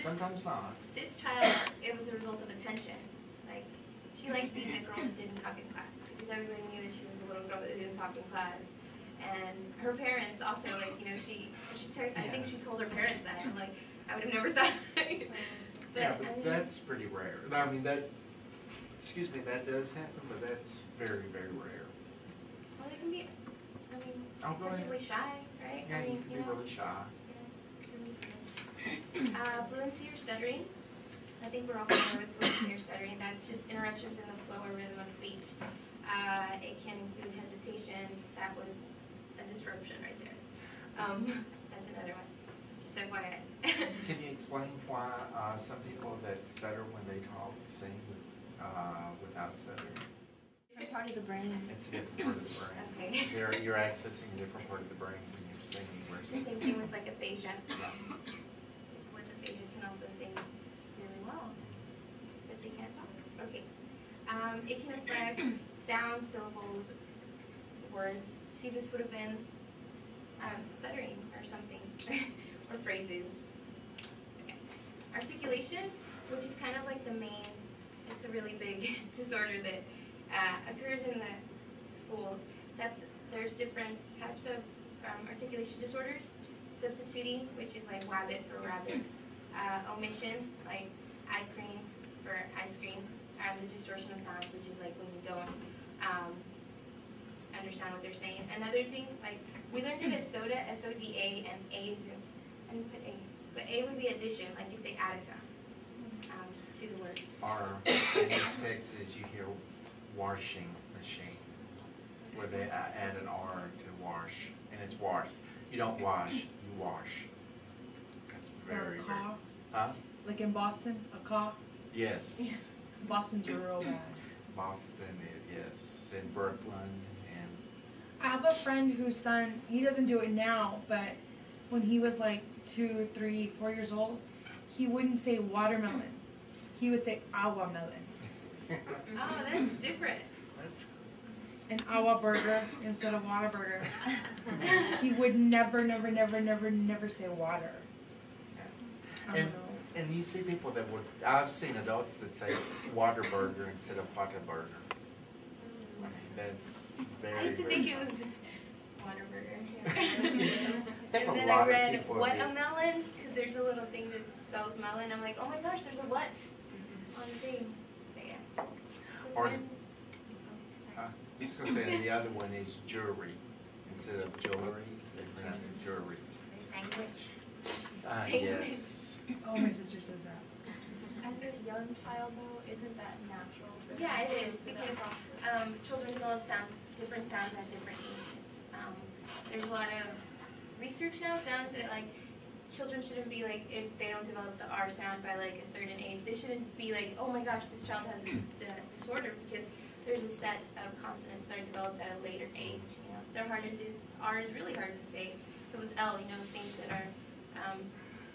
sometimes not. This child, it was a result of attention. Like, she liked being the girl that didn't talk in class because everybody knew that she was the little girl that didn't talk in class. And her parents also, like, you know, I think she told her parents that. I'm like, I would have never thought. But I mean, that's pretty rare. I mean, that does happen, but that's very, very rare. Well, they can be, I mean, excessively shy, right? Yeah, I mean, you can be really shy. Fluency or stuttering. I think we're all familiar with fluency or stuttering. That's just interruptions in the flow or rhythm of speech. It can include hesitations. That was a disruption right there. That's another one. Just FYI. Can you explain why some people that stutter when they talk sing without stuttering? Different part of the brain. It's a different part of the brain. Okay. You're accessing a different part of the brain when you're singing. The same thing with like aphasia. With aphasia can also sing really well, but they can't talk. Okay. It can affect sounds, syllables, words. See, this would have been stuttering or something, or phrases. Okay. Articulation, which is kind of like the main, it's a really big disorder that occurs in the schools. There's different types of articulation disorders. Substituting, which is like wabbit for rabbit. Omission, like eye cream for ice cream. The distortion of sounds, which is like when you don't understand what they're saying. Another thing, like we learned it as soda, S-O-D-A, and A is in, I didn't put A, but A would be addition, like if they add a sound to the word. Or in these texts, you hear washing machine, where they add an R to wash, and it's wash. You don't wash, you wash. That's very, very. Huh? Like in Boston, a cop? Yes. Yeah. Boston's real bad. Boston, yes. In Brooklyn, and. I have a friend whose son, he doesn't do it now, but when he was like 2, 3, 4 years old, he wouldn't say watermelon. He would say agua melon. Oh, that's different. That's An agua burger instead of water burger. He would never say water. I don't know. And you see people that would, I've seen adults that say water burger instead of pata burger. I mean, that's very, I used to think it was water burger. And then I read what a melon, because there's a little thing that sells melon. I'm like, oh my gosh, there's a what on the thing. But yeah. Or, I was going to say the other one is jewelry. Instead of jewelry, they pronounce it jewelry. Sandwich. Yes. Oh, my sister says that. As a young child, though, isn't that natural? Yeah, it is, because children develop different sounds at different ages. There's a lot of research now done that, like, children shouldn't be, like, if they don't develop the R sound by, like, a certain age, they shouldn't be like, oh my gosh, this child has this disorder, because there's a set of consonants that are developed at a later age, you know. They're harder to, R is really hard to say. If it was L, you know, things that are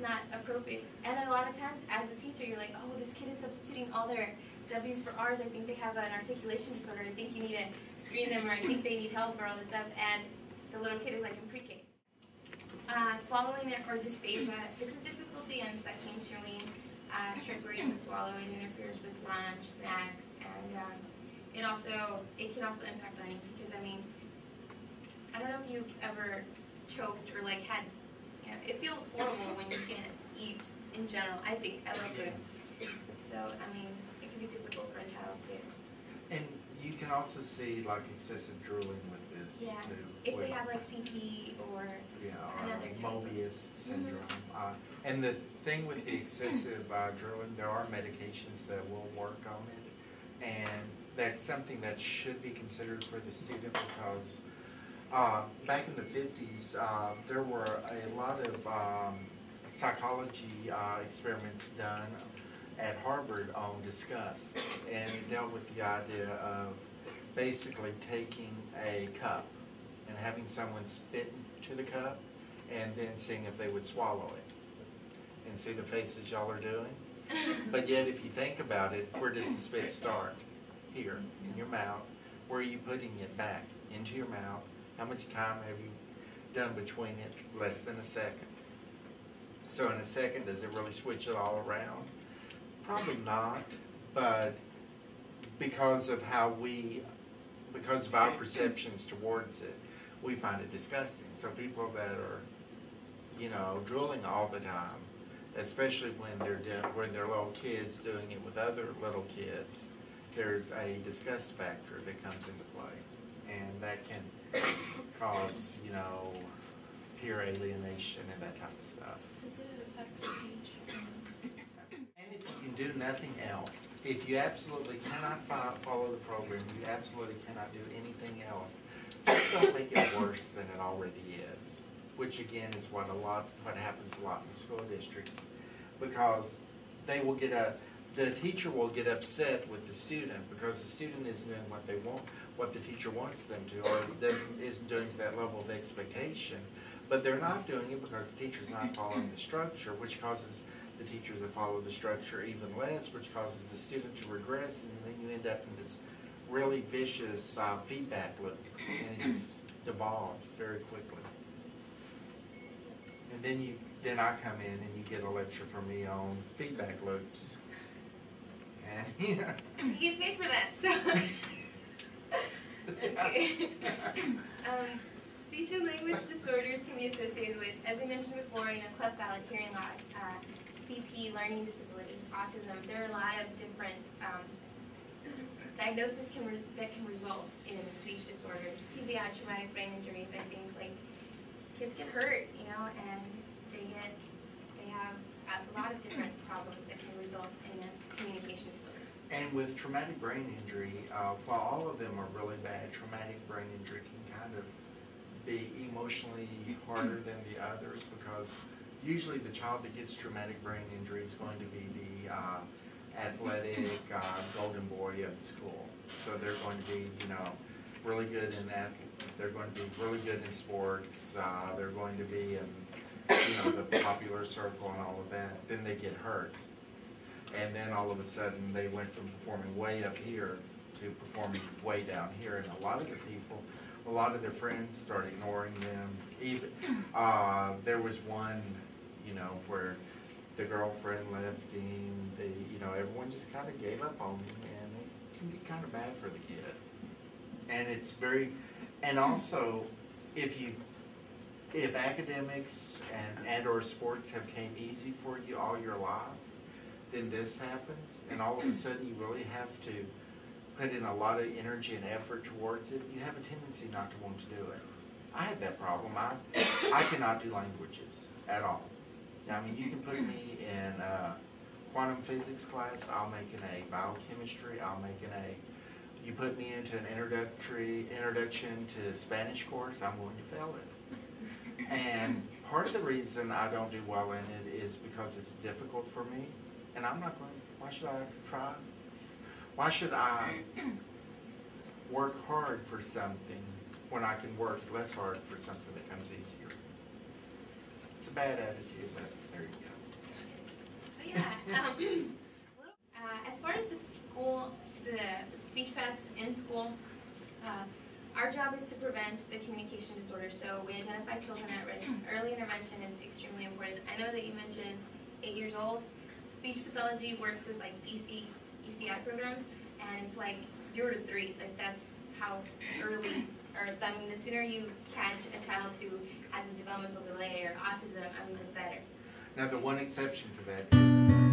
not appropriate. And a lot of times, as a teacher, you're like, oh, this kid is substituting all their W's for R's. I think they have an articulation disorder. I think you need to screen them, or I think they need help, or all this stuff. And the little kid is like in pre-K. Swallowing or dysphagia. This is difficulty in sucking, chewing, trickery in the swallow. It interferes with lunch, snacks, and it can also impact learning, because I mean, I don't know if you've ever choked or like had. It feels horrible when you can't eat in general. I love food. So, I mean, it can be difficult for a child too. And you can also see like excessive drooling with this too. If they have like CP or another Mobius syndrome. And the thing with the excessive drooling, there are medications that will work on it. And that's something that should be considered for the student, because back in the 50s, there were a lot of psychology experiments done at Harvard on disgust, and it dealt with the idea of basically taking a cup and having someone spit into the cup and then seeing if they would swallow it. And see the faces y'all are doing? But yet, if you think about it, where does the spit start? Here, in your mouth. Where are you putting it back? Into your mouth. How much time have you done between it? Less than a second. So in a second, does it really switch it all around? Probably not, but because of our perceptions towards it, we find it disgusting. So people that are, drooling all the time, especially when they're little kids doing it with other little kids, there's a disgust factor that comes into play, and that can cause, peer alienation and that type of stuff. Does it affect speech? And if you can do nothing else, if you absolutely cannot follow the program, you absolutely cannot do anything else, just don't make it worse than it already is. Which again is what happens a lot in the school districts, because the teacher will get upset with the student because the student isn't doing what the teacher wants them to, or isn't doing to that level of expectation. But they're not doing it because the teacher's not following the structure, which causes the teacher to follow the structure even less, which causes the student to regress, and then you end up in this really vicious feedback loop, and it just devolves very quickly. And then I come in and you get a lecture from me on feedback loops. And He gets paid for that, so. Okay. Speech and language disorders can be associated with, as we mentioned before, cleft palate, hearing loss, CP, learning disabilities, autism. There are a lot of different diagnoses that can result in speech disorders. TBI, traumatic brain injuries. I think kids get hurt, and they have a lot of different problems that can result in a communication disorder. And with traumatic brain injury, while all of them are really bad, traumatic brain injury can kind of be emotionally harder than the others, because usually the child that gets traumatic brain injury is going to be the athletic golden boy of the school. So they're going to be, really good in that. They're going to be really good in sports. They're going to be in, the popular circle and all of that. Then they get hurt. And then all of a sudden they went from performing way up here to performing way down here. And a lot of their friends start ignoring them. Even there was one, where the girlfriend left him. Everyone just kind of gave up on him, and it can be kind of bad for the kid. And and also, if academics and or sports have came easy for you all your life, then this happens, and all of a sudden you really have to put in a lot of energy and effort towards it. You have a tendency not to want to do it. I had that problem. I cannot do languages at all. I mean, you can put me in quantum physics class, I'll make an A. Biochemistry, I'll make an A. You put me into an introduction to Spanish course, I'm going to fail it. And part of the reason I don't do well in it is because it's difficult for me, and I'm not going. Why should I try? Why should I work hard for something when I can work less hard for something that comes easier? It's a bad attitude, but there you go. Yeah. As far as the speech paths in school, our job is to prevent the communication disorder. So we identify children at risk. Early intervention is extremely important. I know that you mentioned 8 years old. Speech pathology works with ECI programs, and it's 0 to 3. That's how early, the sooner you catch a child who has a developmental delay or autism, the better. Now, the one exception to that is